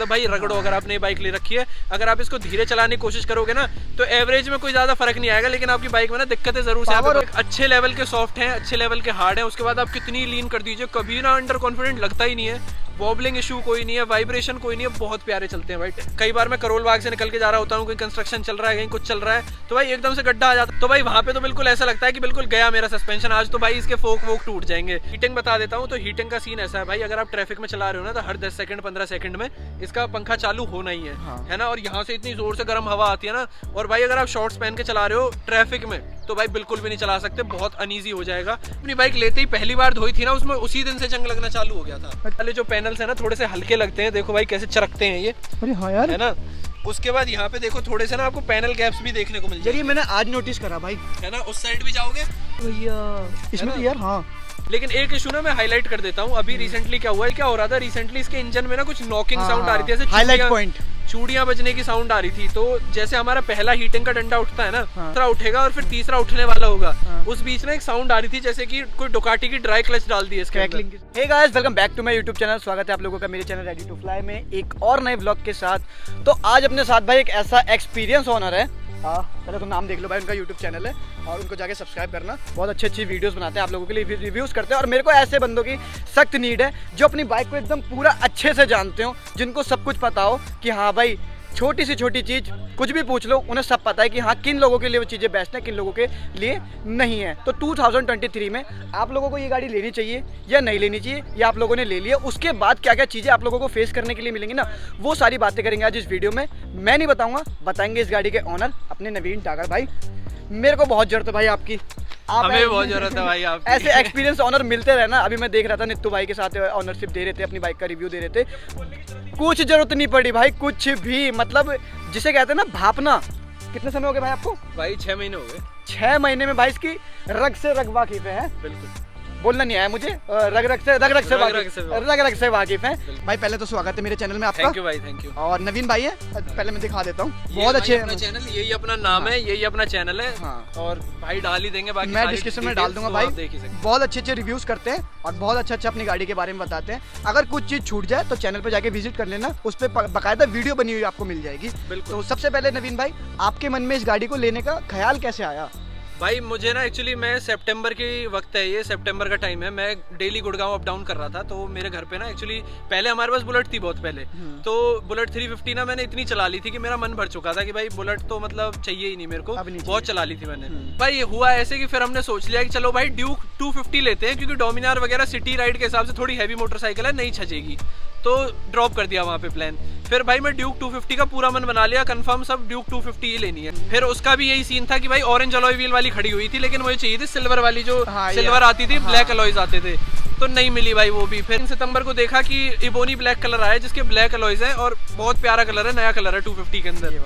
तो भाई रगड़ो, अगर आपने बाइक ले रखी है, अगर आप इसको धीरे चलाने की कोशिश करोगे ना तो एवरेज में कोई ज्यादा फर्क नहीं आएगा, लेकिन आपकी बाइक में ना दिक्कतें जरूर से अच्छे लेवल के सॉफ्ट हैं, अच्छे लेवल के हार्ड हैं, उसके बाद आप कितनी लीन कर दीजिए कभी ना अंडर कॉन्फिडेंट लगता ही नहीं है, वॉबलिंग इशू कोई नहीं है, वाइब्रेशन कोई नहीं है, बहुत प्यारे चलते हैं भाई। कई बार मैं करोल बाग से निकल के जा रहा होता हूँ, कहीं कंस्ट्रक्शन चल रहा है, कहीं कुछ चल रहा है, तो भाई एकदम से गड्ढा आ जाता है, तो भाई वहाँ पे तो बिल्कुल ऐसा लगता है कि बिल्कुल गया मेरा सस्पेंशन, आज तो भाई इसके फोक वोक टूट जाएंगे। हीटिंग बता देता हूँ, तो हीटिंग का सीन ऐसा है भाई, अगर आप ट्रैफिक में चला रहे हो ना तो हर 10 सेकंड 15 सेकंड में इसका पंखा चालू होना ही है, है ना, और यहाँ से इतनी जोर से गर्म हवा आती है ना, और भाई अगर आप शॉर्ट्स पहन के चला रहे हो ट्रैफिक में तो भाई बिल्कुल भी नहीं चला सकते, बहुत अनईजी हो जाएगा। अपनी बाइक लेते ही पहली बार धोई थी ना, उसमें उसी दिन से जंग लगना चालू हो गया था। पहले जो पैनल्स है ना थोड़े से हल्के लगते हैं, देखो भाई कैसे चरकते हैं ये, अरे हाँ यार, है ना। उसके बाद यहाँ पे देखो थोड़े से ना आपको पैनल गैप्स भी देखने को मिल जाएंगे, मैंने आज नोटिस करा भाई, है ना। उस साइड भी जाओगे भैया इसमें तो यार, हाँ लेकिन एक इशू ना मैं हाईलाइट कर देता हूँ, अभी रिसेंटली क्या हुआ है, क्या हो रहा था रिसेंटली, इसके इंजन में ना कुछ नॉकिंग साउंड आ रही थी, ऐसे हाईलाइट पॉइंट, चूड़ियां बजने की साउंड आ रही थी। तो जैसे हमारा पहला हीटिंग का डंडा उठता है ना, दूसरा उठेगा और फिर तीसरा उठने वाला होगा, उस बीच में एक साउंड आ रही थी जैसे कि कोई डुकाटी की ड्राई क्लच डाल दी है इसके अंदर। Hey guys, welcome back to my YouTube channel. स्वागत है आप लोगों का मेरे चैनल रेडी टू फ्लाई में एक और नए व्लॉग के साथ। तो आज अपने साथ भाई एक ऐसा एक्सपीरियंस ओनर है, पहले तो नाम देख लो भाई, उनका यूट्यूब चैनल है और उनको जाके सब्सक्राइब करना। बहुत अच्छी अच्छी वीडियोस बनाते हैं, आप लोगों के लिए रिव्यूज़ करते हैं, और मेरे को ऐसे बंदों की सख्त नीड है जो अपनी बाइक को एकदम पूरा अच्छे से जानते हो, जिनको सब कुछ पता हो कि हाँ भाई छोटी से छोटी चीज़ कुछ भी पूछ लो, उन्हें सब पता है कि हाँ किन लोगों के लिए वो चीज़ें बेस्ट है, किन लोगों के लिए नहीं है। तो 2023 में आप लोगों को ये गाड़ी लेनी चाहिए या नहीं लेनी चाहिए, या आप लोगों ने ले लिया, उसके बाद क्या क्या चीज़ें आप लोगों को फेस करने के लिए मिलेंगी ना, वो सारी बातें करेंगे आज इस वीडियो में। मैं नहीं बताऊँगा, बताएंगे इस गाड़ी के ऑनर अपने नवीन डागर भाई। मेरे को बहुत जरूरत है भाई आपकी, हमें बहुत जरूरत है भाई आपकी। ऐसे एक्सपीरियंस ऑनर मिलते रहे ना। अभी मैं देख रहा था नित्तू भाई के साथ ऑनरशिप दे रहे थे, अपनी बाइक का रिव्यू दे रहे थे, कुछ जरूरत नहीं पड़ी भाई, कुछ भी, मतलब जिसे कहते हैं ना भापना। कितने समय हो गए भाई आपको? भाई 6 महीने हो गए। 6 महीने में भाई इसकी रग से रग वाकिफ है। बिल्कुल, बोलना नहीं आया मुझे, रग से वाकिफ है भाई। पहले तो स्वागत है मेरे चैनल में आपका। थैंक यू भाई, थैंक यू। और नवीन भाई है, पहले मैं दिखा देता हूँ, बहुत अच्छे अपना चैनल, यही अपना नाम है, यही अपना चैनल है। और भाई डाल ही देंगे, बाकी मैं डिस्क्रिप्शन में डाल दूंगा भाई। बहुत अच्छे अच्छे रिव्यूज करते हैं और बहुत अच्छा अपनी गाड़ी के बारे में बताते हैं। अगर कुछ चीज छूट जाए तो चैनल पे जाके विजिट कर लेना, उस पर बाकायदा वीडियो बनी हुई आपको मिल जाएगी। तो सबसे पहले नवीन भाई, आपके मन में इस गाड़ी को लेने का ख्याल कैसे आया? भाई मुझे ना एक्चुअली मैं सितंबर की वक्त है, ये सितंबर का टाइम है, मैं डेली गुड़गांव अप डाउन कर रहा था। तो मेरे घर पे ना एक्चुअली पहले हमारे पास बुलेट थी बहुत पहले, तो बुलेट 350 ना मैंने इतनी चला ली थी कि मेरा मन भर चुका था कि भाई बुलेट तो मतलब चाहिए ही नहीं मेरे को, बहुत चला ली थी मैंने। भाई हुआ ऐसे कि फिर हमने सोच लिया कि चलो भाई ड्यूक 250 लेते हैं, क्योंकि डोमिनार वगैरह सिटी राइड के हिसाब से थोड़ी हैवी मोटरसाइकिल है, नहीं छजेगी, तो ड्रॉप कर दिया वहाँ पे प्लान। फिर भाई मैं ड्यूक 250 का पूरा मन बना लिया, कंफर्म सब ड्यूक 250 ही लेनी है। फिर उसका भी यही सीन था कि भाई ऑरेंज अलॉय व्हील वाली खड़ी हुई थी, लेकिन मुझे चाहिए थी सिल्वर वाली, जो सिल्वर आती थी, ब्लैक अलॉयज आते थे, तो नहीं मिली भाई वो भी। फिर सितंबर को देखा कि इबोनी ब्लैक कलर आया जिसके ब्लैक अलॉयज है और बहुत प्यारा कलर है, नया कलर है 250 के अंदर,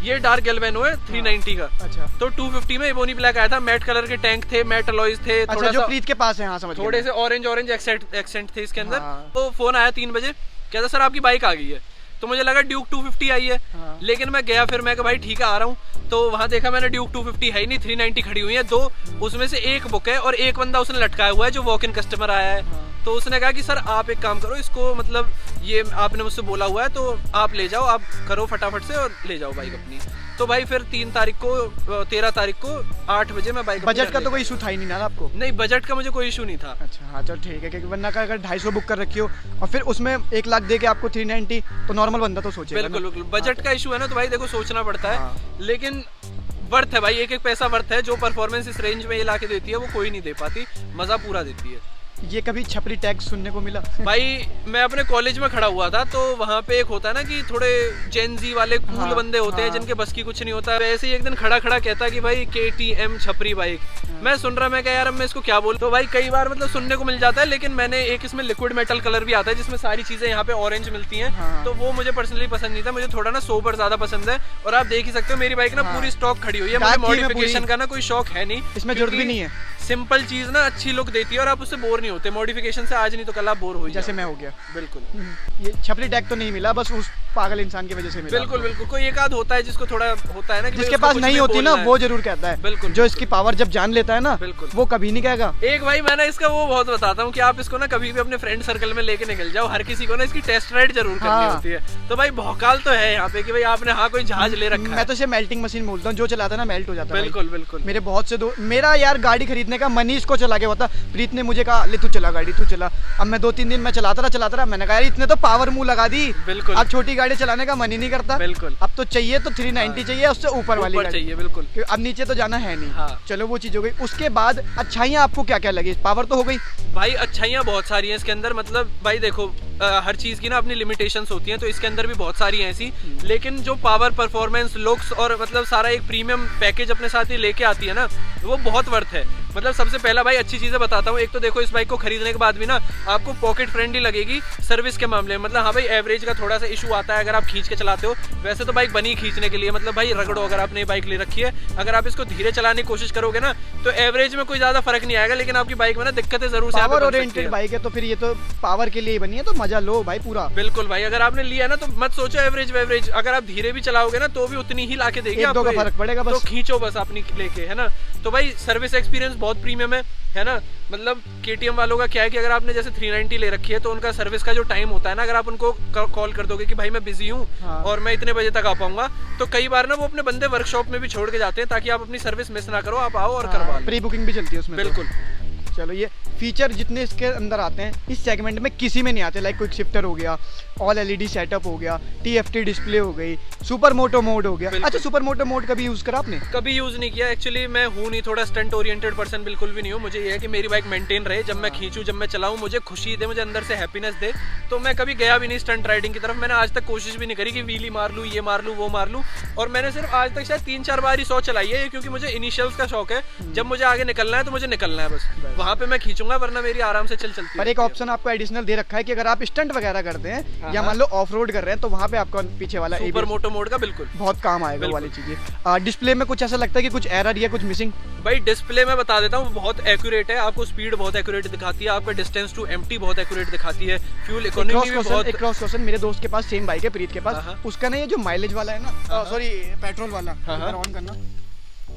ये डार्क गैल्वेनो है 390 का। अच्छा। तो 250 में इबोनी ब्लैक आया था, मैट कलर के टैंक थे, मैट अलॉयज थे, थोड़ा जो प्रीत के पास है, हाँ समझ, थोड़े से ऑरेंज एक्सेंट थे इसके अंदर। तो फोन आया 3 बजे, कहता सर आपकी बाइक आ गई है। तो मुझे लगा ड्यूक 250 आई है, लेकिन मैं गया, फिर मैं कहा भाई ठीक है आ रहा हूँ। तो वहाँ देखा मैंने ड्यूक 250 है ही नहीं, 390 खड़ी हुई है, 2 उसमें से एक बुक है और एक बंदा उसने लटकाया हुआ है जो वॉक इन कस्टमर आया है। तो उसने कहा कि सर आप एक काम करो, इसको मतलब ये आपने मुझसे बोला हुआ है तो आप ले जाओ, आप करो फटाफट से और ले जाओ बाइक अपनी। तो भाई फिर 13 तारीख को 8 बजे मैं बाइक। बजट का तो कोई इशू था ही नहीं ना आपको? नहीं, बजट का मुझे कोई इशू नहीं था। अच्छा हाँ चलो ठीक है, क्योंकि वरना का अगर 250 बुक कर रखी हो और फिर उसमें 1 लाख दे के आपको 390, तो नॉर्मल बंदा तो सोचेगा। बिल्कुल बिल्कुल, बजट का इशू है ना, तो भाई देखो सोचना पड़ता है, लेकिन वर्थ है भाई, एक एक पैसा वर्थ है। जो परफॉर्मेंस इस रेंज में ये ला के देती है वो कोई नहीं दे पाती, मजा पूरा देती है। ये कभी छपरी टैग सुनने को मिला? भाई मैं अपने कॉलेज में खड़ा हुआ था, तो वहाँ पे एक होता है ना कि थोड़े जेनजी वाले कूल बंदे होते हैं जिनके बस की कुछ नहीं होता। वैसे ही एक दिन खड़ा खड़ा कहता कि भाई KTM छपरी बाइक। मैं सुन रहा, मैं क्या यार अब मैं इसको क्या बोलूं। तो भाई कई बार मतलब सुनने को मिल जाता है, लेकिन मैंने एक इसमें लिक्विड मेटल कलर भी आता है जिसमें सारी चीजें यहाँ पे ऑरेंज मिलती हैं, तो वो मुझे पर्सनली पसंद नहीं था। मुझे थोड़ा ना सोबर ज्यादा पसंद है, और आप देख ही सकते हो मेरी बाइक ना पूरी स्टॉक खड़ी हुई है, मुझे मॉडिफिकेशन का ना कोई शौक है नहीं, इसमें जरूरत भी नहीं है। सिंपल चीज ना अच्छी लुक देती है और आप उससे बोर नहीं होते, मॉडिफिकेशन से आज नहीं तो कल आप बोर हो, जैसे मैं हो गया। बिल्कुल, ये छपरी टैग तो नहीं मिला, बस उस पागल इंसान की वजह से मिला। बिल्कुल बिल्कुल, कोई एक आध होता है जिसको थोड़ा होता है ना कि जिसके उसको पास कुछ नहीं भी होती ना बोलना है। वो जरूर कहता है। बिल्कुल जो इसकी पावर जब जान लेता है ना बिल्कुल। वो कभी नहीं कहेगा। एक भाई मैं ना इसका वो बहुत बताता हूँ कि आप इसको ना कभी भी अपने फ्रेंड सर्कल में लेके निकल जाओ, हर किसी को ना इसकी टेस्ट राइड जरूर करनी हाँ। होती है। तो भाई भौकाल तो है यहाँ पे कि भाई आपने हाँ कोई जहाज ले रखा मैं है। तो इसे मेल्टिंग मशीन बोलता हूँ, जो चलाता है ना मेल्ट हो जाता है। बिल्कुल बिल्कुल। मेरे बहुत से मेरा यार गाड़ी खरीदने का मन ही इसको चला के होता। प्रीत ने मुझे कहा ले तू चला गाड़ी, तू चला। अब मैं 2-3 दिन मैं चलाता रहा, मैंने कहा यार इतने तो पावर मुंह लगा दी, बिल्कुल। अब छोटी गाड़ी चलाने का मन ही नहीं करता। बिल्कुल। अब तो चाहिए तो 390 चाहिए, उससे ऊपर वाली गाड़ी चाहिए। बिल्कुल। क्योंकि अब नीचे तो जाना है नहीं। हाँ। चलो वो चीज हो गई। उसके बाद अच्छाइयाँ आपको क्या क्या लगी? पावर तो हो गई भाई, अच्छाइयाँ बहुत सारी हैं इसके अंदर। मतलब भाई देखो हर चीज़ की ना अपनी लिमिटेशंस होती हैं, तो इसके अंदर भी बहुत सारी हैं ऐसी। लेकिन जो पावर, परफॉर्मेंस, लुक्स और मतलब सारा एक प्रीमियम पैकेज अपने साथ ही लेके आती है ना, वो बहुत वर्थ है। मतलब सबसे पहला भाई अच्छी चीज़ें बताता हूँ। एक तो देखो इस बाइक को खरीदने के बाद भी ना आपको पॉकेट फ्रेंडली लगेगी सर्विस के मामले में। मतलब हाँ भाई एवरेज का थोड़ा सा इशू आता है अगर आप खींच के चलाते हो। वैसे तो बाइक बनी खींचने के लिए, मतलब भाई रगड़ो। अगर आपने बाइक ले रखी है, अगर आप इसको धीरे चलाने की कोशिश करोगे ना तो एवरेज में कोई ज़्यादा फर्क नहीं आएगा, लेकिन आपकी बाइक में ना दिक्कतें जरूर से पावर ओरिएंटेड बाइक है, तो फिर ये तो पावर के लिए ही बनी है, तो मजा लो भाई पूरा। बिल्कुल भाई, अगर आपने लिया ना तो मत सोचो एवरेज। अगर आप धीरे भी चलाओगे ना तो भी उतनी ही लाके देगी एक दो का फर्क पड़ेगा बस। तो खींचो बस अपनी लेके, है ना। तो भाई सर्विस एक्सपीरियंस बहुत प्रीमियम है ना। मतलब KTM वालों का क्या है कि अगर आपने जैसे 390 ले रखी है तो उनका सर्विस का जो टाइम होता है ना, अगर आप उनको कॉल कर दोगे कि भाई मैं बिजी हूँ हाँ। और मैं इतने बजे तक आ पाऊंगा, तो कई बार ना वो अपने बंदे वर्कशॉप में भी छोड़ के जाते हैं ताकि आप अपनी सर्विस मिस ना करो, आप आओ और करवा लो। प्री बुकिंग भी चलती है उसमें। बिल्कुल। चलो ये फीचर जितने इसके अंदर आते हैं इस सेगमेंट में किसी में नहीं आते। लाइक क्विक शिफ्टर हो गया, ऑल LED सेटअप हो गया, TFT डिस्प्ले हो गई, सुपर मोटो मोड हो गया। अच्छा, सुपर मोटो मोड कभी यूज करा आपने? कभी यूज नहीं किया एक्चुअली। मैं हूँ नहीं थोड़ा स्टंट ओरिएंटेड पर्सन, बिल्कुल भी नहीं हूँ। मुझे ये है कि मेरी बाइक मेंटेन रहे, जब मैं खींचूं, जब मैं चलाऊं, मुझे खुशी दे, मुझे अंदर से हैप्पीनेस दे। तो मैं कभी गया भी नहीं स्टंट राइडिंग की तरफ। मैंने आज तक कोशिश भी नहीं करी कि व्हीली मार लूँ, ये मार लूँ, वो मार लूँ। और मैंने सिर्फ आज तक शायद 3-4 बार ही 100 चलाई है, क्योंकि मुझे इनिशियल्स का शौक है। जब मुझे आगे निकलना है तो मुझे निकलना है बस, वहाँ पे मैं खींचूंगा, वरना मेरी आराम से चलती है। पर एक ऑप्शन आपको एडिशनल दे रखा है कि अगर आप स्टंट वगैरह करते हैं या मान लो ऑफ रोड कर रहे हैं तो वहाँ पे आपको पीछे वाला सुपर मोटो मोड का बिल्कुल बहुत काम आएगा वो वाली चीजें। डिस्प्ले में कुछ ऐसा लगता है कि कुछ एरर या कुछ मिसिंग? भाई डिस्प्ले में बता देता हूँ, बहुत एक्यूरेट है। आपको स्पीड बहुत एक्यूरेट दिखाती है, आपका डिस्टेंस टू एम्प्टी बहुत एक्यूरेट दिखाती है, फ्यूल इकोनॉमी भी बहुत। एक क्रॉस क्वेश्चन, मेरे दोस्त के पास सेम बाइक है, प्रीत के पास, उसका ना ये जो माइलेज वाला है ना, सॉरी पेट्रोल वाला, ऑन करना,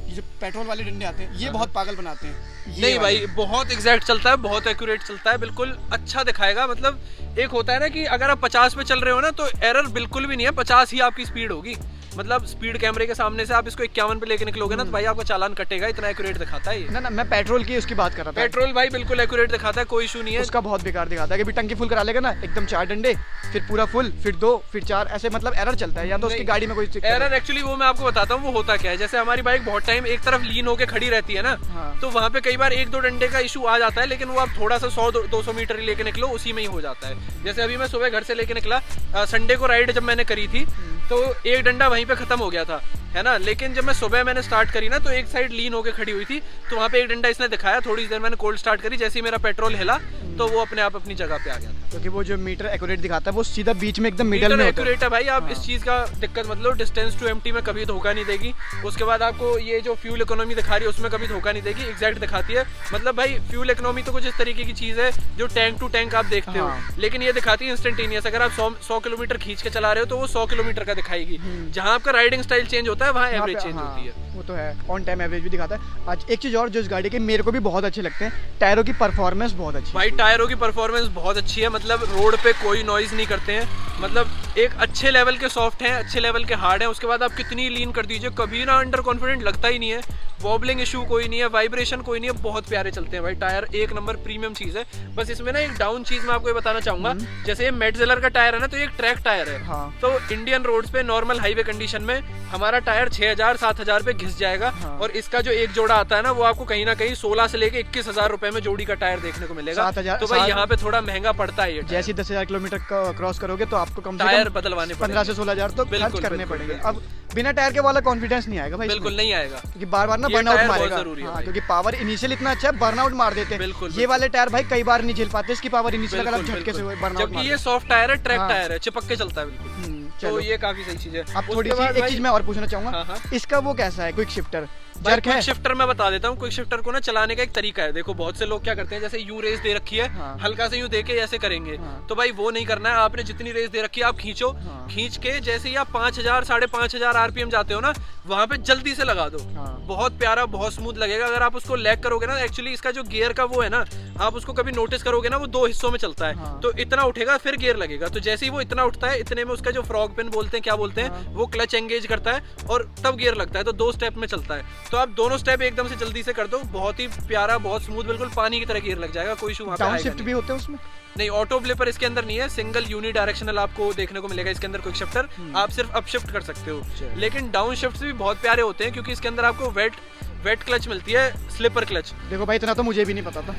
ये जो पेट्रोल वाले डंडे आते हैं ये बहुत पागल बनाते हैं। नहीं भाई, बहुत एग्जैक्ट चलता है, बहुत एक्यूरेट चलता है, बिल्कुल अच्छा दिखाएगा। मतलब एक होता है ना कि अगर आप 50 पे चल रहे हो ना तो एरर बिल्कुल भी नहीं है, 50 ही आपकी स्पीड होगी। मतलब स्पीड कैमरे के सामने से आप इसको 51 पे लेके निकलोगे ना तो भाई आपका चालान कटेगा, इतना एक्यूरेट दिखाता है ये। ना मैं पेट्रोल की उसकी बात कर रहा था। पेट्रोल भाई बिल्कुल एक्यूरेट दिखाता है, कोई इशू नहीं है। उसका बहुत बेकार दिखाता है कि टंकी फुल करा लेगा ना एकदम 4 डंडे, फिर पूरा फुल, फिर 2, फिर 4, ऐसे मतलब एरर चलता है। या तो उसकी गाड़ी में कोई एरर एक्चुअली वो मैं आपको बताता हूँ वो होता क्या है। जैसे हमारी बाइक बहुत टाइम एक तरफ लीन होके खड़ी रहती है ना, तो वहाँ पे कई बार 1-2 डंडे का इशू आ जाता है, लेकिन वो आप थोड़ा सा 100-200 मीटर ही लेके निकलो, उसी में ही हो जाता है। जैसे अभी मैं सुबह घर से लेके निकला, संडे को राइड जब मैंने करी थी तो एक डंडा वहीं पे खत्म हो गया था, है ना। लेकिन जब मैं सुबह मैंने स्टार्ट करी ना तो एक साइड लीन होके खड़ी हुई थी, तो वहाँ पे एक डंडा इसने दिखाया। थोड़ी देर मैंने कोल्ड स्टार्ट करी, जैसे ही मेरा पेट्रोल हिला तो वो अपने आप अपनी जगह पे आ गया था। क्योंकि वो जो मीटर एक्यूरेट दिखाता है वो सीधा बीच में एकदम मिडल में एक्यूरेट है भाई। आप इस चीज का दिक्कत मतलब डिस्टेंस टू एम्प्टी में कभी धोखा नहीं देगी। उसके बाद आपको ये जो फ्यूल इकोनॉमी दिखा रही है उसमें कभी धोखा नहीं देगी, एग्जैक्ट दिखाती है। मतलब भाई फ्यूल इकोनॉमी तो कुछ इस तरीके की चीज है जो टैंक टू टैंक आप देखते हो, लेकिन ये दिखाती है इंस्टेंटेनियस। अगर आप 100 किलोमीटर खींच के चला रहे हो तो वो 100 किलोमीटर का दिखाएगी। जहाँ आपका राइडिंग स्टाइल चेंज होता है वहाँ एवरेज चेंज होती है। वो तो है, ऑन टाइम एवरेज भी दिखाता है। आज एक चीज और जो इस गाड़ी के मेरे को भी बहुत अच्छे लगते हैं, टायरों की परफॉर्मेंस बहुत अच्छी है भाई। टायरों की परफॉर्मेंस बहुत अच्छी है, मतलब रोड पे कोई नॉइज नहीं करते हैं। मतलब एक अच्छे लेवल के सॉफ्ट हैं, अच्छे लेवल के हार्ड हैं। उसके बाद आप कितनी लीन कर दीजिए कभी ना अंडर कॉन्फिडेंट लगता ही नहीं है। वॉबलिंग इशू कोई नहीं है, वाइब्रेशन कोई नहीं है, बहुत प्यारे चलते हैं भाई। टायर एक नंबर प्रीमियम चीज है। बस इसमें ना एक डाउन चीज मैं आपको ये बताना चाहूंगा, जैसे ये मेटजेलर का टायर है ना तो ये एक ट्रैक टायर है। तो इंडियन रोड्स पे नॉर्मल हाईवे कंडीशन में हमारा टायर 6000-7000 पे घिस जाएगा, और इसका जो एक जोड़ा आता है ना वो आपको कहीं ना कहीं 16 से लेके 21,000 रुपए में जोड़ी का टायर देखने को मिलेगा। तो भाई यहाँ पे थोड़ा महंगा पड़ता है। जैसे 10,000 किलोमीटर क्रॉस करोगे तो आपको कम टायर बदलवाने 15 से 16,000 तो खर्च करने पड़ेंगे। अब बिना टायर के वाला कॉन्फिडेंस नहीं आएगा भाई, बिल्कुल नहीं आएगा, क्योंकि बार-बार ना बर्नआउट मारेगा। क्योंकि पावर इनिशियल इतना अच्छा है, बर्नआउट मार देते हैं। ये वाले टायर भाई कई बार नहीं झेल पाते इसकी पावर इनिशियल, अगर झटके से बर्नआउट, जबकि ये सॉफ्ट टायर है, ट्रैक टायर है, चिपक के चलता है बिल्कुल। तो ये काफी सही चीज है। अब थोड़ी सी एक चीज मैं और पूछना चाहूंगा, इसका वो कैसा है क्विक शिफ्टर? जर्क है। शिफ्टर मैं बता देता हूँ, क्विक शिफ्टर को ना चलाने का एक तरीका है। देखो बहुत से लोग क्या करते हैं, जैसे यू रेस दे रखी है, हाँ। हल्का से यूं दे के ऐसे करेंगे, हाँ। तो भाई वो नहीं करना है। आपने जितनी रेस दे रखी है आप खींचो, हाँ। खींच के जैसे ही आप 5000 5,500 आरपीएम जाते हो ना, वहां पे जल्दी से लगा दो। हाँ। बहुत प्यारा, बहुत स्मूथ लगेगा। अगर आप उसको लैग करोगे ना, एक्चुअली इसका जो गियर का वो है ना, आप उसको कभी नोटिस करोगे ना, वो 2 हिस्सों में चलता है। हाँ। तो इतना उठेगा फिर गियर लगेगा, तो जैसे ही वो इतना उठता है, इतने में उसका जो फ्रॉग पिन बोलते हैं, क्या बोलते हैं, हाँ। वो क्लच एंगेज करता है और तब गियर लगता है। तो 2 स्टेप में चलता है, तो आप दोनों स्टेप एकदम से जल्दी से कर दो, बहुत ही प्यारा, बहुत स्मूथ, बिल्कुल पानी की तरह गियर लग जाएगा, कोई इशू वहाँ पे डाउन आएगा शिफ्ट नहीं। भी होते हैं उसमें? नहीं, ऑटो ब्लिपर इसके अंदर नहीं है, सिंगल यूनि डायरेक्शनल आपको देखने को मिलेगा इसके अंदर क्विक शिफ्टर। आप सिर्फ अप शिफ्ट कर सकते हो, चलो। लेकिन डाउन शिफ्ट भी बहुत प्यारे होते हैं, क्योंकि इसके अंदर आपको वेट क्लच मिलती है, स्लिपर क्लच। देखो भाई, इतना तो मुझे भी नहीं पता था।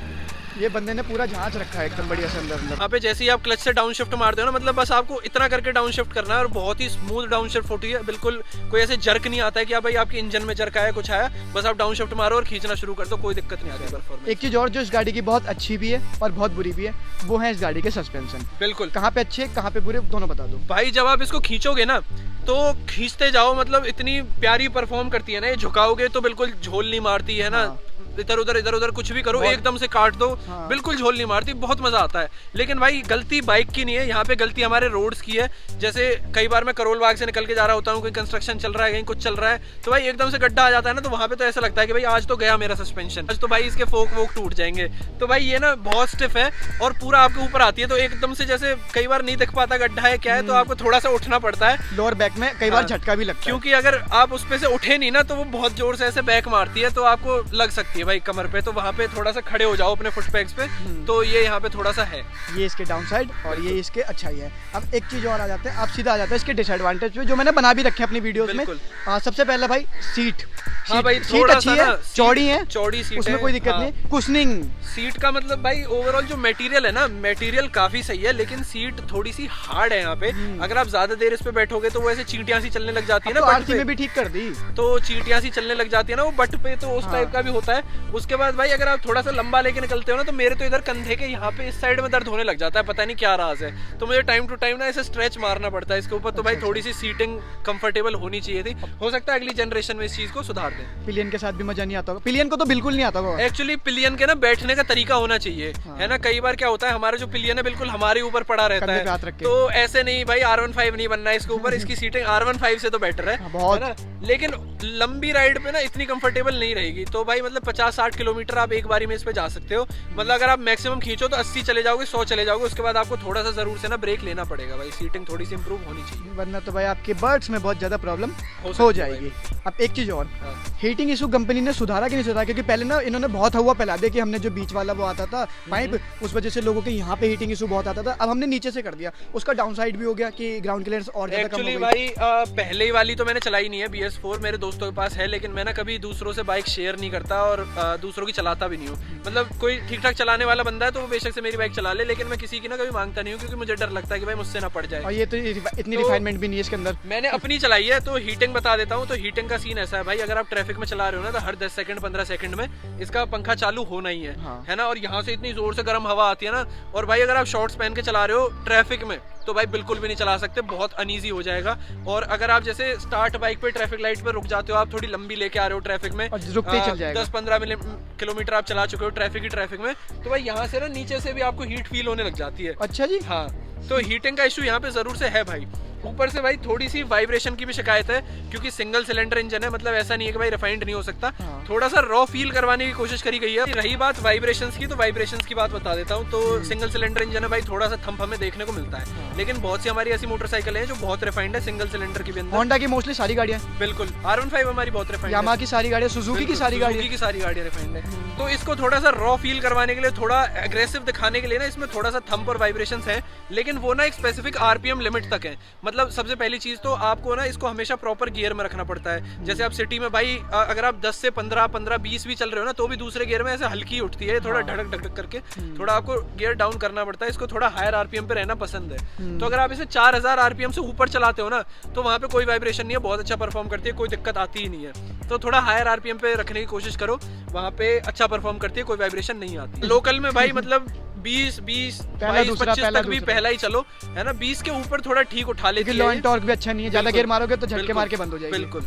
ये बंदे ने पूरा जांच रखा है एकदम बढ़िया से अंदर अंदर। यहाँ पे जैसे ही आप क्लच से डाउन शिफ्ट मारते हो ना, मतलब बस आपको इतना करके डाउन शिफ्ट करना है, और बहुत ही स्मूथ डाउन शिफ्ट होती है। बिल्कुल कोई ऐसे जर्क नहीं आता है कि भाई आपके इंजन में जर्क आया, कुछ आया, बस आप डाउन शिफ्ट मारो और खींचना शुरू कर दो, कोई दिक्कत नहीं आती परफॉर्मेंस। एक चीज और जो इस गाड़ी की बहुत अच्छी भी है और बहुत बुरी भी है, वो है इस गाड़ी के सस्पेंशन। बिल्कुल। कहाँ पे अच्छे कहाँ पे बुरे, दोनों बता दो भाई जब आप इसको खींचोगे ना, तो खींचते जाओ, मतलब इतनी प्यारी परफॉर्म करती है ना, ये झुकाओगे तो बिल्कुल झोल नहीं मारती है ना। हाँ। इधर उधर कुछ भी करो, एकदम से काट दो, हाँ। बिल्कुल झोल नहीं मारती, बहुत मजा आता है। लेकिन भाई गलती बाइक की नहीं है, यहाँ पे गलती हमारे रोड्स की है। जैसे कई बार मैं करोल बाग से निकल के जा रहा होता हूँ, कोई कंस्ट्रक्शन चल रहा है, कहीं कुछ चल रहा है, तो भाई एकदम से गड्ढा आ जाता है ना, तो वहाँ पे तो ऐसा लगता है कि भाई आज तो गया मेरा सस्पेंशन, आज तो भाई इसके फोक वोक टूट जाएंगे। तो भाई ये ना बहुत स्टिफ है और पूरा आपके ऊपर आती है, तो एकदम से जैसे कई बार नहीं दिख पाता गड्ढा है क्या है, तो आपको थोड़ा सा उठना पड़ता है। लोअर बैक में कई बार हाँ। झटका भी लगता है, क्योंकि अगर आप उस पे से उठे नहीं ना, तो वो बहुत जोर से ऐसे बैक मारती है, तो आपको लग सकती है भाई कमर पे, तो वहाँ पे थोड़ा सा खड़े हो जाओ अपने फुट पैक्स पे। तो ये यहाँ पे थोड़ा सा है, ये इसके डाउन साइड और ये इसके अच्छाई है। अब एक चीज और आ जाते हैं, आप सीधा आ जाते हैं इसके डिसएडवांटेज पे, जो मैंने बना भी रखे हैं अपनी वीडियोस में। बिल्कुल। सबसे पहला भाई सीट। हाँ भाई, सीट थोड़ा अच्छी सा है, ना, चौड़ी है, चौड़ी सीट उसमें है, कोई दिक्कत हाँ। नहीं। कुशनिंग सीट का मतलब भाई ओवरऑल जो मटेरियल है ना, मटेरियल काफी सही है, लेकिन सीट थोड़ी सी हार्ड है यहाँ पे। अगर आप ज्यादा देर इस पे बैठोगे तो वो ऐसे चींटियां सी चलने लग जाती है ना, तो बट आरसी में भी ठीक कर दी, तो चींटियां सी चलने लग जाती है ना वो बट पे, तो उस हाँ। टाइप का भी होता है। उसके बाद भाई अगर आप थोड़ा सा लंबा लेके निकलते हो ना, तो मेरे तो इधर कंधे के यहाँ पे इस साइड में दर्द होने लग जाता है, पता नहीं क्या राज है, तो मुझे टाइम टू टाइम ना ऐसे स्ट्रेच मारना पड़ता है इसके ऊपर। तो भाई थोड़ी सी सीटिंग कंफर्टेबल होनी चाहिए थी, हो सकता है अगली जनरेशन में इस चीज को सुधार दें। पिलियन के साथ भी मजा नहीं आता होगा, पिलियन को तो बिल्कुल नहीं आता होगा। एक्चुअली पिलियन के ना बैठने का तरीका होना चाहिए, है ना। कई बार क्या होता है, हमारा जो पिलियन है बिल्कुल हमारे ऊपर पड़ा रहता कंधे पे हाथ रख है, के। तो ऐसे नहीं भाई, R15 नहीं बनना है इसके ऊपर, इसकी सीटिंग R15 से तो बेटर है, बहुत। है ना। लेकिन लंबी राइड पे ना इतनी कंफर्टेबल नहीं रहेगी, तो भाई मतलब 50-60 किलोमीटर आप एक बारी में इस पे जा सकते हो। मतलब अगर आप मैक्सिमम खींचो तो 80 चले जाओगे, 100 चले जाओगे, उसके बाद आपको थोड़ा सा जरूर से ना ब्रेक लेना पड़ेगा भाई, सीटिंग थोड़ी सी इंप्रूव होनी चाहिए, वरना तो भाई आपके बर्ड्स में बहुत ज्यादा प्रॉब्लम सकती हो है जाएगी। अब एक चीज और, हाँ। हीटिंग इशू कंपनी ने सुधारा कि नहीं सुधारा? क्योंकि पहले ना इन्होंने बहुत हवा फैला दिया कि हमने जो बीच वाला वो आता था पाइप, उस वजह से लोगों के यहाँ पे हीटिंग इशू बहुत आता था। अब हमने नीचे से कर दिया, उसका डाउन साइड भी हो गया कि ग्राउंड क्लियरेंस और ज्यादा कम हो एक्चुअली गई। भाई पहले ही वाली तो मैंने चलाई नहीं है, BS4 मेरे दोस्तों के पास है, लेकिन मैं ना कभी दूसरों से बाइक शेयर नहीं करता और दूसरों की चलाता भी नहीं हूँ। मतलब कोई ठीक ठाक चलाने वाला बंदा है तो वो बेशक से मेरी बाइक चला ले, लेकिन मैं किसी की ना कभी मांगता नहीं हूँ, क्योंकि मुझे डर लगता है कि भाई मुझसे ना पड़ जाए। और ये तो इतनी रिफाइनमेंट भी नहीं है इसके अंदर। मैंने अपनी चलाई है, तो हीटिंग बता देता हूँ। तो हीटिंग का सीन ऐसा है भाई, अगर आप ट्रैफिक में चला रहे हो ना, तो हर 10 सेकंड 15 सेकंड में इसका पंखा चालू होना ही है, हाँ। है ना। और यहाँ से इतनी जोर से गर्म हवा आती है ना, और भाई अगर आप शॉर्ट्स पहन के चला रहे हो ट्रैफिक में, तो भाई बिल्कुल भी नहीं चला सकते, बहुत अनईजी हो जाएगा। और अगर आप जैसे स्टार्ट बाइक पे ट्रैफिक लाइट पे रुक जाते हो, आप थोड़ी लंबी लेके आ रहे हो ट्रैफिक में, और रुकते ही चल जाएगा। 10-15 किलोमीटर आप चला चुके हो ट्रैफिक में, तो भाई यहाँ से ना नीचे से भी आपको हीट फील होने लग जाती है। अच्छा जी। हाँ, तो हीटिंग का इशू यहाँ पे जरूर से है भाई। ऊपर से भाई थोड़ी सी वाइब्रेशन की भी शिकायत है, क्योंकि सिंगल सिलेंडर इंजन है, मतलब ऐसा नहीं है कि भाई रिफाइंड नहीं हो सकता। हाँ। थोड़ा सा रॉ फील करवाने की कोशिश करी गई है। रही बात वाइब्रेशंस की, तो वाइब्रेशंस की बात बता देता हूँ। तो सिंगल सिलेंडर इंजन है भाई, थोड़ा सा थंप हमें देखने को मिलता है, लेकिन बहुत सी हमारी ऐसी मोटरसाइकिल है जो बहुत रिफाइंड है सिंगल सिलेंडर की भी अंदर। होंडा की मोस्टली सारी गाड़ियाँ, बिल्कुल R15 हमारी बहुत रिफाइंड है, यामाहा की सारी गाड़ियाँ, सुजुकी की सारी गाड़ियाँ, की सारी गाड़ियाँ रिफाइंड है। तो इसको थोड़ा सा रॉ फील करवाने के लिए, थोड़ा एग्रेसिव दिखाने के लिए ना, इसमें थोड़ा सा थंप और वाइब्रेशंस है, लेकिन वो ना एक स्पेसिफिक RPM लिमिट तक है। मतलब सबसे पहली चीज तो आपको ना इसको हमेशा प्रॉपर गियर में रखना पड़ता है। जैसे आप सिटी में भाई अगर आप 10 से 15-20 भी चल रहे हो ना, तो भी दूसरे गियर में ऐसे हल्की उठती है, थोड़ा ढड़क ढड़क करके थोड़ा आपको गियर डाउन करना पड़ता है। इसको थोड़ा हायर RPM पे रहना पसंद है। तो अगर आप इसे 4000 RPM से ऊपर चलाते हो ना, तो वहाँ पे कोई वाइब्रेशन नहीं है, बहुत अच्छा परफॉर्म करती है, कोई दिक्कत आती ही नहीं है। तो थोड़ा हायर RPM पे रखने की कोशिश करो, वहाँ पे अच्छा परफॉर्म करती है, कोई वाइब्रेशन नहीं आती। लोकल में भाई मतलब 20, 22, 25 तक भी पहला ही चलो, है ना। 20 के ऊपर थोड़ा ठीक उठा लेती है। लॉ एंड टॉर्क भी अच्छा नहीं है, ज्यादा गियर मारोगे तो झटके मार के बंद हो जाएगी। बिल्कुल।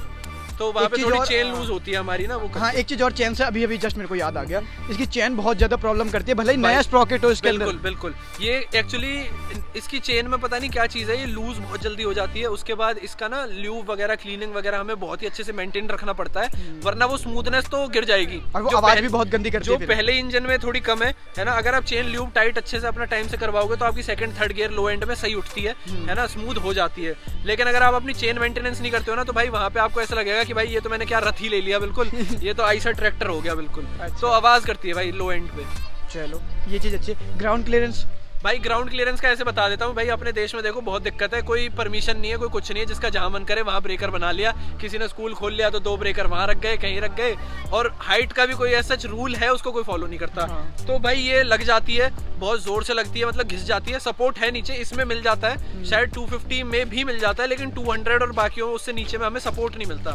तो वहाँ एक पे चीज़ थोड़ी और, चेन लूज होती है हमारी ना, वो हाँ एक चीज़ और चेन से अभी जस्ट मेरे को याद आ गया, इसकी चेन बहुत ज़्यादा प्रॉब्लम करती है, भले ही नया स्प्रॉकेट हो इसके अंदर। बिल्कुल बिल्कुल, ये एक्चुअली इसकी चेन में पता नहीं क्या चीज़ है, ये लूज बहुत जल्दी हो जाती है। उसके बाद इसका ना ल्यूब वगैरह क्लीनिंग वगैरह हमें बहुत ही अच्छे से मेंटेन रखना पड़ता है, वरना वो स्मूथनेस तो गिर जाएगी और वो आवाज़ भी बहुत गंदी करती है जो पहले इंजन में थोड़ी कम है ना। अगर आप चेन ल्यूब टाइट अच्छे से अपना टाइम से करवाओगे तो आपकी second third gear low and में सही उठती है ना, स्मूथ हो जाती है। लेकिन अगर आप अपनी चेन मेंटेनेंस नहीं करते हो ना, तो भाई वहाँ पे आपको ऐसा लगेगा कि भाई ये तो मैंने क्या रथ ही ले लिया बिल्कुल, ये तो आइसर ट्रैक्टर हो गया बिल्कुल। तो आवाज़ करती है भाई लो एंड पे। चलो ये चीज़ अच्छी है। ग्राउंड क्लियरेंस भाई ग्राउंड क्लियरेंस का ऐसे बता देता हूँ भाई, अपने देश में देखो बहुत दिक्कत है, कोई परमिशन नहीं है, कोई कुछ नहीं है, जिसका जहाँ मन करे वहाँ ब्रेकर बना लिया। किसी ने स्कूल खोल लिया तो 2 ब्रेकर वहाँ रख गए, कहीं रख गए, और हाइट का भी कोई ऐसा रूल है उसको कोई फॉलो नहीं करता। तो भाई ये लग जाती है, बहुत जोर से लगती है, मतलब घिस जाती है। सपोर्ट है नीचे, इसमें मिल जाता है, शायद 250 में भी मिल जाता है, लेकिन 200 और बाकियों उससे नीचे में हमें सपोर्ट नहीं मिलता।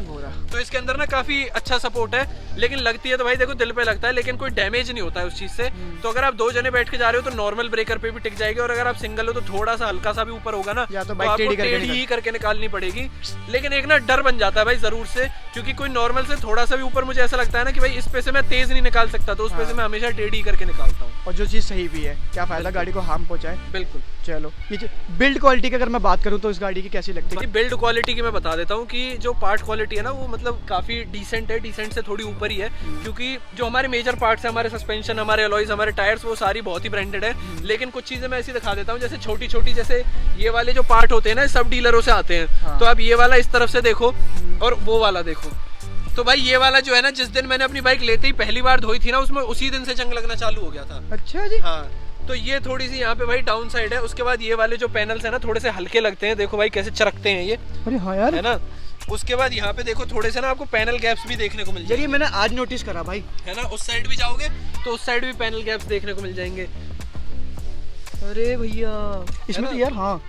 तो इसके अंदर ना काफी अच्छा सपोर्ट है, लेकिन लगती है तो भाई देखो दिल पे लगता है, लेकिन कोई डैमेज नहीं होता है उस चीज से। तो अगर आप 2 जने बैठ के जा रहे हो तो नॉर्मल ब्रेकर पे भी टिक जाएगी, और अगर आप सिंगल हो तो थोड़ा सा हल्का सा भी ऊपर होगा ना, या तो आपको टेढ़ी ही करके निकालनी पड़ेगी। लेकिन एक ना डर बन जाता है भाई जरूर से, क्योंकि कोई नॉर्मल से थोड़ा सा भी ऊपर मुझे ऐसा लगता है ना कि भाई इस पे से मैं तेज नहीं निकाल सकता, तो उस पे से मैं हमेशा टेढ़ी करके निकालता हूँ। और जो चीज़ सही भी है, क्या फायदा गाड़ी को हार्म पहुंचाए। बिल्कुल। चलो ये बिल्ड क्वालिटी की अगर मैं बात करूँ तो इस गाड़ी की कैसी लगती है? बिल्ड क्वालिटी की मैं बता देता हूँ कि जो पार्ट क्वालिटी है ना वो मतलब काफी डिसेंट है, डिसेंट से थोड़ी ऊपर ही है, क्योंकि जो हमारे मेजर पार्ट्स है, हमारे सस्पेंशन, हमारे अलॉयज, हमारे टायर्स, वो सारी बहुत ही ब्रांडेड है। लेकिन कुछ चीजें मैं ऐसी दिखा देता हूँ, जैसे छोटी छोटी, जैसे ये वाले जो पार्ट होते हैं ना सब डीलरों से आते हैं। तो आप ये वाला इस तरफ से देखो और वो वाला देखो, तो भाई ये वाला जो है ना, जिस दिन मैंने अपनी बाइक लेते ही पहली बार धोई थी ना, उसमें उसी दिन से जंग लगना चालू हो गया था। अच्छा जी। हाँ, तो ये थोड़ी सी यहाँ पे भाई डाउन साइड है। उसके बाद ये वाले जो पैनल्स है ना थोड़े से हल्के लगते हैं, देखो भाई कैसे चरकते हैं ये। अरे हाँ यार, है ना। उसके बाद यहाँ पे देखो थोड़े से ना आपको पैनल गैप्स भी देखने को मिल जाएंगे। ये मैंने आज नोटिस करा भाई, है ना। उस साइड भी जाओगे तो उस साइड भी पैनल गैप्स देखने को मिल जाएंगे। अरे भैया इसमें तो यार हाँ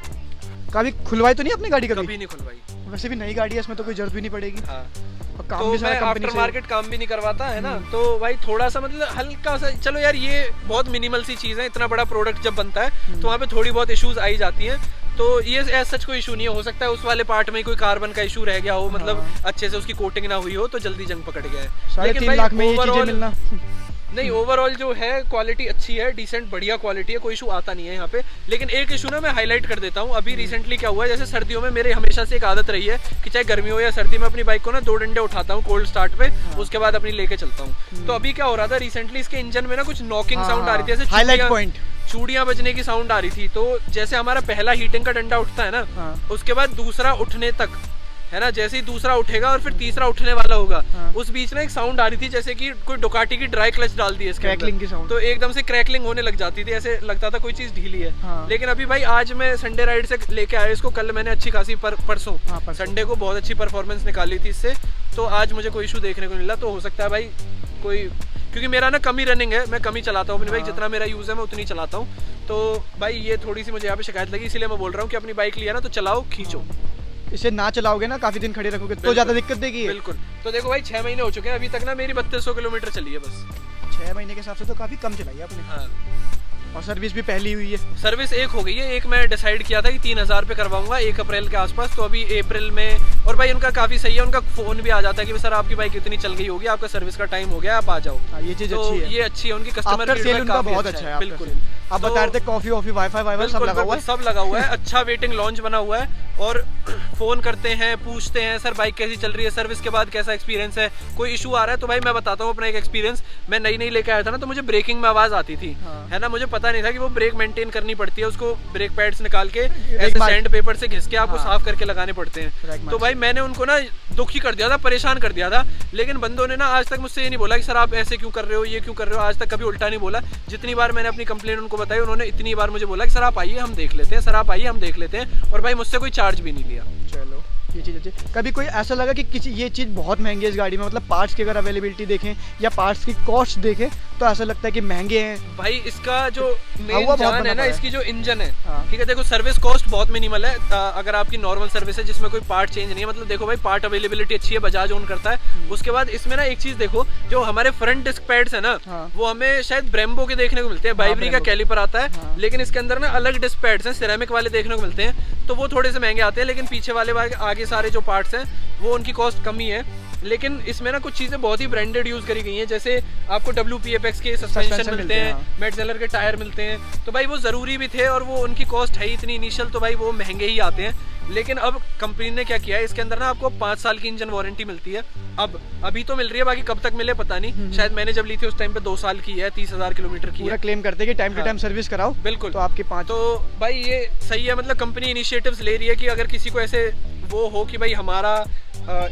कभी खुलवाई तो नहीं अपनी गाड़ी कभी नहीं खुलवाई, वैसे भी नई गाड़ी है, इसमें तो कोई जरूरत भी नहीं पड़ेगी। हाँ। और काम तो भी सारा मैं कंपनी आफ्टर से मार्केट काम भी नहीं करवाता, है ना। तो भाई थोड़ा सा मतलब हल्का सा, चलो यार ये बहुत मिनिमल सी चीज़ है, इतना बड़ा प्रोडक्ट जब बनता है तो वहाँ पे थोड़ी बहुत इश्यूज आई जाती हैं। तो ये एज सच कोई इशू नहीं है, हो सकता है उस वाले पार्ट में कोई कार्बन का इशू रह गया हो, मतलब अच्छे से उसकी कोटिंग ना हुई हो तो जल्दी जंग पकड़ गया है। लेकिन 3.5 लाख में ये चीजें मिलना नहीं, ओवरऑल जो है क्वालिटी अच्छी है, डिसेंट बढ़िया क्वालिटी है, कोई इशू आता नहीं है यहाँ पे। लेकिन एक इशू ना मैं हाईलाइट कर देता हूँ। अभी रिसेंटली क्या हुआ है, जैसे सर्दियों में मेरे हमेशा से एक आदत रही है कि चाहे गर्मी हो या सर्दी में अपनी बाइक को ना 2 डंडे उठाता हूँ कोल्ड स्टार्ट पे, उसके बाद अपनी लेके चलता हूँ। तो अभी क्या हो रहा था, रिसेंटली इसके इंजन में ना कुछ नॉकिंग साउंड आ रही थी, जैसे चूड़ियां बजने की साउंड आ रही थी। तो जैसे हमारा पहला हीटिंग का डंडा उठता है ना, उसके बाद दूसरा उठने तक, है ना, जैसे ही दूसरा उठेगा और फिर तीसरा उठने वाला होगा, उस बीच में एक साउंड आ रही थी जैसे कि कोई डुकाटी की ड्राई क्लच डाल दी है इसके क्रैकलिंग की साउंड। तो एकदम से क्रैकलिंग होने लग जाती थी, ऐसे लगता था कोई चीज ढीली है। लेकिन अभी भाई आज मैं संडे राइड से लेके आया इसको, कल मैंने अच्छी खासी परसों संडे को बहुत अच्छी परफॉर्मेंस निकाली थी इससे, तो आज मुझे कोई इशू देखने को मिला। तो हो सकता है भाई कोई, क्योंकि मेरा ना कम ही रनिंग है, मैं कम ही चलाता हूँ अपनी बाइक, जितना मेरा यूज है मैं उतनी चलाता हूँ। तो भाई ये थोड़ी सी मुझे यहाँ पे शिकायत लगी, इसीलिए मैं बोल रहा हूँ कि अपनी बाइक लिया ना तो चलाओ, खींचो। इसे ना चलाओगे ना, काफी दिन खड़े रखोगे तो ज्यादा दिक्कत देगी। बिल्कुल। तो देखो भाई 6 महीने हो चुके हैं, अभी तक ना मेरी 3200 किलोमीटर चली है बस। 6 महीने के हिसाब से तो काफी कम चलाई है आपने। हाँ। और सर्विस भी पहली हुई है। सर्विस एक हो गई है, एक मैं डिसाइड किया था कि 3000 पे करवाऊंगा 1 अप्रैल के आसपास, तो अभी अप्रैल में। और भाई उनका काफी सही है, उनका फोन भी आ जाता है कि सर आपकी बाइक इतनी चल गई होगी, आपका सर्विस का टाइम हो गया, आप आ जाओ। ये चीज तो अच्छी है, ये अच्छी है, उनकी कस्टमर फीडबैक उनका बहुत अच्छा है। बिल्कुल। आप बता रहे थे कॉफी वॉफी वाईफाई सब लगा हुआ है, सब लगा हुआ है, अच्छा वेटिंग लॉन्च बना हुआ है। और फोन करते हैं, पूछते हैं सर बाइक कैसी चल रही है, सर्विस के बाद कैसा एक्सपीरियंस है, कोई इशू आ रहा है। तो भाई मैं बताता हूँ अपना एक एक्सपीरियंस। मैं नई लेके आया था ना, तो मुझे ब्रेकिंग में आवाज आती थी, है ना, मुझे पता नहीं था कि वो ब्रेक मेंटेन करनी पड़ती है, उसको ब्रेक पैड्स निकाल के ऐसे सैंड पेपर से घिस के आपको साफ करके लगाने पड़ते हैं। तो भाई मैंने उनको ना दुखी कर दिया था, परेशान कर दिया था, लेकिन बंदों ने ना आज तक मुझसे ये नहीं बोला कि सर आप ऐसे क्यों कर रहे हो, ये क्यों कर रहे हो, आज तक कभी उल्टा नहीं बोला। जितनी बार मैंने अपनी कंप्लेंट उनको बताई, उन्होंने इतनी बार मुझे बोला कि सर आप आइए हम देख लेते हैं, सर आप आइए हम देख लेते हैं। और भाई मुझसे कोई चार्ज भी नहीं लिया। चलो ये चीज़ अच्छी। कभी कोई ऐसा लगा कि किसी ये चीज़ बहुत महंगी है इस गाड़ी में, मतलब पार्ट्स की अगर अवेलेबिलिटी देखें या पार्ट्स की कॉस्ट देखें तो ऐसा लगता है कि महंगे हैं? भाई इसका जो मेन जान है ना, इसकी जो इंजन है, ठीक है, देखो सर्विस कॉस्ट बहुत मिनिमल है। अगर आपकी नॉर्मल सर्विस है जिसमें कोई पार्ट चेंज नहीं है, मतलब देखो भाई पार्ट अवेलेबिलिटी अच्छी है, बजाज ओन करता है। उसके बाद इसमें ना एक चीज देखो, जो हमारे फ्रंट डिस्क पैड्स है ना, वो हमें शायद ब्रेम्बो के देखने को मिलते हैं, बाइबरी का कैलिपर आता है, लेकिन इसके अंदर ना अलग डिस्क पैड्स हैं, सिरेमिक वाले देखने को मिलते हैं, तो वो थोड़े से महंगे आते हैं। लेकिन पीछे वाले आगे सारे जो पार्ट्स हैं वो उनकी कॉस्ट कम ही है। लेकिन इसमें ना कुछ चीज़ें बहुत ही ब्रांडेड यूज़ करी गई हैं, जैसे आपको WPFX के सस्पेंशन मिलते हैं, मेटजेलर के टायर मिलते हैं, तो भाई वो ज़रूरी भी थे और वो उनकी कॉस्ट है इतनी इनिशियल, तो भाई वो महंगे ही आते हैं। लेकिन अब कंपनी ने क्या किया है, इसके अंदर ना आपको 5 साल की इंजन वारंटी मिलती है। अब अभी तो मिल रही है, बाकी कब तक मिले पता नहीं। शायद मैंने जब ली थी उस टाइम पे 2 साल की है, 30,000 किलोमीटर की पूरा है। क्लेम करते हैं कि टाइम टू टाइम सर्विस कराओ, बिल्कुल। तो आपकी 5। तो भाई ये सही है, मतलब कंपनी इनिशिएटिव्स ले रही है कि अगर किसी को ऐसे वो हो कि भाई हमारा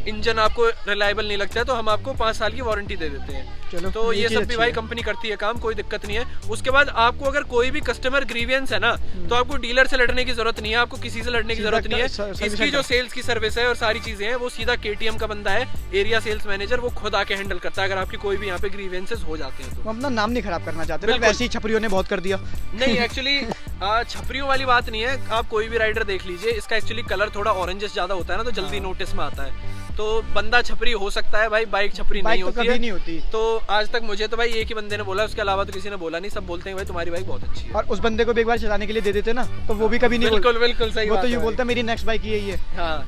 इंजन आपको रिलायबल नहीं लगता है, तो हम आपको 5 साल की वारंटी दे देते हैं। चलो, तो ये सब भी अच्छी भाई है। कंपनी करती है काम, कोई दिक्कत नहीं है। उसके बाद आपको अगर कोई भी कस्टमर ग्रीवियंस है ना, तो आपको डीलर से लड़ने की जरूरत नहीं है, आपको किसी से लड़ने की जरूरत नहीं है। इसकी जो सेल्स की सर्विस है और सारी चीजें हैं, वो सीधा KTM का बंदा है, एरिया सेल्स मैनेजर, वो खुद आके हैंडल करता है अगर आपकी कोई भी यहाँ पे ग्रीवियंसेस हो जाते हैं तो। हम अपना नाम नहीं खराब करना चाहते ना, बिल्कुल। वैसे ही छपरियों ने बहुत कर दिया। नहीं एक्चुअली छपरियों वाली बात नहीं है, आप कोई भी राइडर देख लीजिए, इसका एक्चुअली कलर थोड़ा ऑरेंजेस ज्यादा होता है ना, तो जल्दी नोटिस में आता है। तो बंदा छपरी हो सकता है भाई, बाइक छपरी नहीं बाइक तो होती कभी है। नहीं होती। तो आज तक मुझे तो भाई एक ही बंदे ने बोला, उसके अलावा तो किसी ने बोला नहीं। सब बोलते हैं भाई तुम्हारी बाइक बहुत अच्छी है। और उस बंदे को भी एक बार चलाने के लिए दे देते ना, तो वो भी कभी नहीं बिल्कुल बिल्कुल सही वो बात तो है यूँ भाई। बोलता है मेरी नेक्स्ट बाइक यही है। हाँ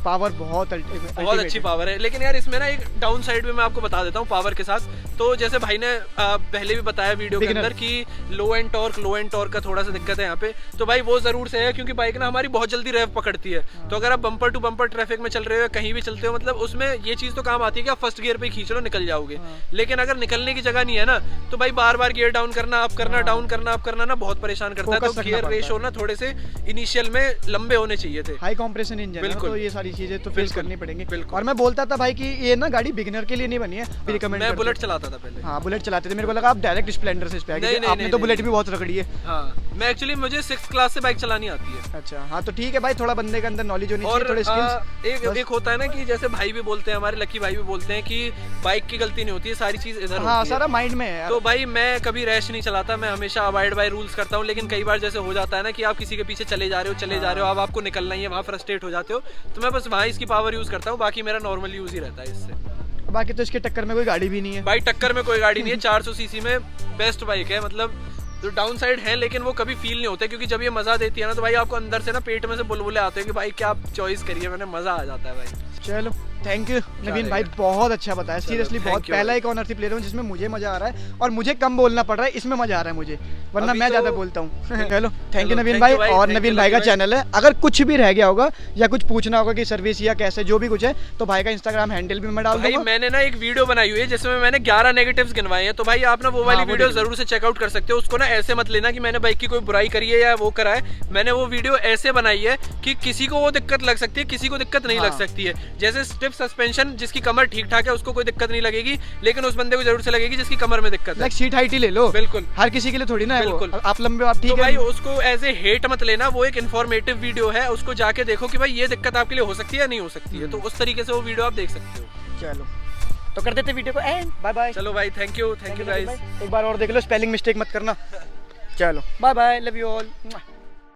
पावर बहुत बहुत अच्छी पावर है, लेकिन यार इसमें ना एक डाउन साइड भी मैं आपको बता देता हूँ पावर के साथ। तो जैसे भाई ने पहले भी बताया वीडियो के अंदर कि लो एंड टॉर्क का थोड़ा सा दिक्कत है यहाँ पे, तो भाई वो जरूर से है, क्योंकि बाइक ना हमारी बहुत जल्दी रेव पकड़ती है। तो अगर आप बम्पर टू बम्पर ट्रैफिक में चल रहे हो, कहीं भी चलते हो, मतलब उसमें ये चीज तो काम आती है कि आप फर्स्ट गियर पे खींच लो निकल जाओगे। लेकिन अगर निकलने की जगह नहीं है ना, तो भाई बार बार गियर डाउन करना, अप करना, डाउन करना, अप करना ना बहुत परेशान करता है। तो गियर रेशो ना थोड़े से इनिशियल में लंबे होने चाहिए थे। हाई कॉम्प्रेशन इंजन है, बिल्कुल। तो ये सारी चीजें तो फेस करनी पड़ेंगी। बिल्कुल। और मैं बोलता था भाई कि ये ना गाड़ी बिगिनर के लिए नहीं बनी है, भी रिकमेंड मैं बुलेट चलाता था पहले। हाँ बुलेट चलाते थे, मेरे को लगा आप डायरेक्ट स्प्लेंडर से इस पे आ गए। नहीं, आपने तो बुलेट भी बहुत रगड़ी है। हाँ मैं एक्चुअली मुझे 6th क्लास से बाइक चलानी आती है। अच्छा हाँ, तो ठीक है भाई, थोड़ा बंदे के अंदर नॉलेज होनी चाहिए, थोड़े स्किल्स। एक होता है ना कि जैसे भाई भी बोलते हैं, हमारे लकी भाई भी बोलते हैं कि बाइक की गलती नहीं होती है, सारी चीज इधर हाँ होती है। सारा माइंड में है यार। तो भाई मैं कभी रैश नहीं चलाता, मैं हमेशा अवॉइड बाय रूल्स करता हूँ। लेकिन कई बार जैसे हो जाता है ना कि आप किसी के पीछे चले जा रहे हो, अब आपको निकलना ही है, वहाँ फ्रस्ट्रेट हो जाते हो, तो मैं बस वहाँ इसकी पावर यूज करता हूँ, बाकी मेरा नॉर्मल यूज ही रहता है इससे। बाकी तो इसके टक्कर में कोई गाड़ी भी नहीं है भाई, टक्कर में कोई गाड़ी नहीं है। 400 सीसी में बेस्ट बाइक है, मतलब जो डाउन साइड है लेकिन वो कभी फील नहीं होते, क्योंकि जब ये मजा देती है ना, तो भाई आपको अंदर से ना पेट में से बुलबुले आते हैं कि भाई क्या आप चॉइस करिए, मैंने मजा आ जाता है भाई। चलो थैंक यू नवीन भाई, बहुत अच्छा बताया सीरियसली। thank बहुत you पहला एक ऑनरशिप ले रहा हूँ जिसमें मुझे मजा आ रहा है, और मुझे कम बोलना पड़ रहा है, इसमें मजा आ रहा है मुझे, वरना अभी मैं तो- ज्यादा बोलता हूँ। चलो थैंक यू चलो, नवीन thank भाई। you भाई, और thank नवीन you भाई का लकी चैनल है, अगर कुछ भी रह गया होगा या कुछ पूछना होगा कि सर्विस या कैसे जो भी कुछ है, तो भाई का इंस्टाग्राम हैंडल भी मैं डाल भाई दूंगा। मैंने ना एक वीडियो बनाई हुई है जिसमें मैंने 11 नेगेटिव्स गिनवाए हैं, तो भाई आप ना वो वाली हाँ, वो वीडियो देखो। जरूर से चेकआउट कर सकते हो। उसको ना ऐसे मत लेना कि मैंने बाइक की कोई बुराई करी है या वो करा है। मैंने वो वीडियो ऐसे बनाई है कि किसी को वो दिक्कत लग सकती है, किसी को दिक्कत नहीं लग हाँ। सकती है। जैसे स्टिफ सस्पेंशन, जिसकी कमर ठीक ठाक है उसको कोई दिक्कत नहीं लगेगी, लेकिन उस बंदे को जरूर से लगेगी जिसकी कमर में दिक्कत है। लाइक सीट हाइट ही ले लो, बिल्कुल। हर किसी के लिए थोड़ी ना है वो। बिल्कुल। आप लंबे हो, आप तो ठीक भाई है। उसको एज ए हेट मत लेना, वो एक इन्फॉर्मेटिव वीडियो है, उसको जाके देखो कि भाई ये दिक्कत आपके लिए हो सकती है या नहीं हो सकती है, तो उस तरीके से वो वीडियो आप देख सकते हो। चलो तो कर देते वीडियो को एंड, बाय बाय। चलो भाई, थैंक यू गाइस। एक बार और देख लो, स्पेलिंग मिस्टेक मत करना। चलो bye bye, love you all.